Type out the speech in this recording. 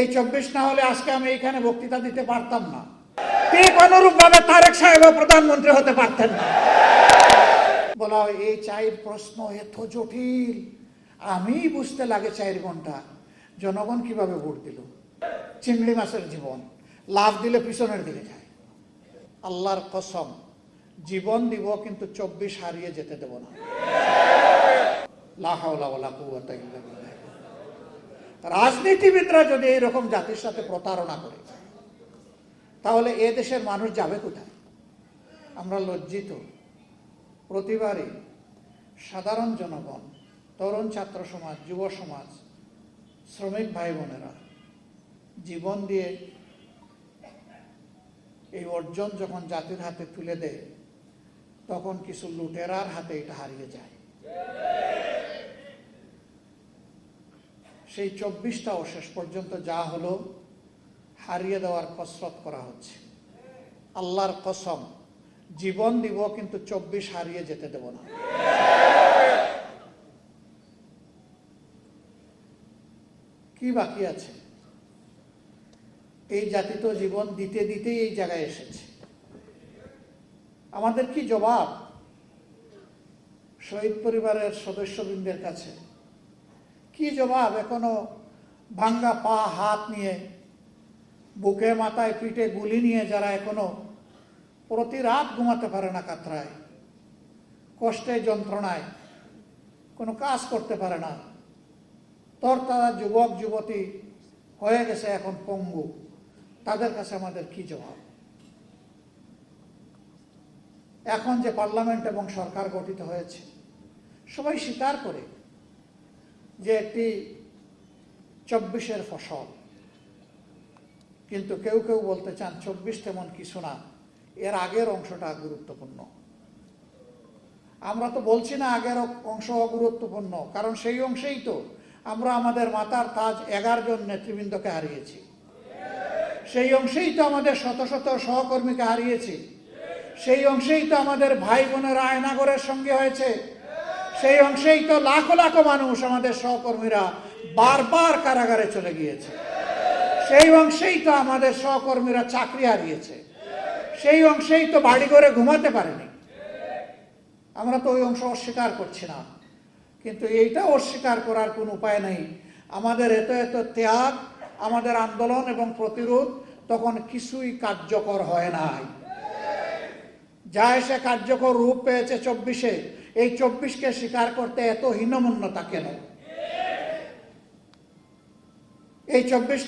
এই 24 না হলে আজকে আমি এখানে বক্তৃতা দিতে পারতাম না। ঠিক অনুরূপ ভাবে তারেক সাহেব প্রধানমন্ত্রী হতে পারতেন না। বলা হয় এই চায়ের প্রশ্ন এত জটিল, আমি বুঝতে লাগে 4 ঘন্টা জনগণ কিভাবে ভোট দিল। চিংড়ি মাছের জীবন লাভ দিলে পিছনের দিকে যায়। আল্লাহর কসম, জীবন দিব কিন্তু 24 হারিয়ে যেতে দেব না। লা হাওলা ওয়ালা কুওয়াতা ইল্লা বিল্লাহ। রাজনীতিবিদরা যদি এরকম জাতির সাথে প্রতারণা করে তাহলে এ দেশের মানুষ যাবে কোথায়? আমরা লজ্জিত। প্রতিবারই সাধারণ জনগণ, তরুণ ছাত্র সমাজ, যুব সমাজ, শ্রমিক ভাই বোনেরা জীবন দিয়ে এই অর্জন যখন জাতির হাতে তুলে দেয় তখন কিছু লুটেরার হাতে এটা হারিয়ে যায়। সেই 24টাও শেষ পর্যন্ত যা হলো হারিয়ে দেওয়ার কসরত করা হচ্ছে। আল্লাহর কসম, জীবন দিব কিন্তু 24 হারিয়ে যেতে দেব না। কি বাকি আছে? এই জাতি তো জীবন দিতে দিতেই এই জায়গায় এসেছে। আমাদের কি জবাব শহীদ পরিবারের সদস্যবৃন্দের কাছে? কি জবাব এখনো ভাঙ্গা পা হাত নিয়ে, বুকে মাথায় পিঠে গুলি নিয়ে যারা এখনো প্রতি রাত ঘুমাতে পারে না কাতরায়, কষ্টে যন্ত্রণায় কোনো কাজ করতে পারে না, তারা যুবক যুবতী হয়ে গেছে এখন পঙ্গু, তাদের কাছে আমাদের কি জবাব? এখন যে পার্লামেন্ট এবং সরকার গঠিত হয়েছে সবাই স্বীকার করে যে একটি 24-এর ফসল, কিন্তু কেউ কেউ বলতে চান 24 তেমন কিছু না, এর আগের অংশটা গুরুত্বপূর্ণ। আমরা তো বলছি না আগের অংশ অগুরুত্বপূর্ণ, কারণ সেই অংশেই তো আমরা আমাদের মাতার তাজ 11 জন নেতৃবৃন্দকে হারিয়েছি, সেই অংশেই তো আমাদের শত শত সহকর্মীকে হারিয়েছি, সেই অংশেই তো আমাদের ভাই বোনের আয়নাগরের সঙ্গে হয়েছে, সেই অংশেই তো লাখো লাখো মানুষ আমাদের সহকর্মীরা বারবার কারাগারে চলে গিয়েছে, সেই অংশেই তো আমাদের সহকর্মীরা চাকরি হারিয়েছে, সেই অংশেই তো বাড়ি ঘরে ঘুমাতে পারেনি। আমরা তো ওই অংশ অস্বীকার করছি না, কিন্তু এইটা অস্বীকার করার কোনো উপায় নেই। আমাদের এত এত ত্যাগ, আমাদের আন্দোলন এবং প্রতিরোধ তখন কিছুই কার্যকর হয় নাই। যা এসে কার্যকর রূপ পেয়েছে 24-এ, এই 24কে স্বীকার করতে এত হীনমন্যতা কেন? এই 24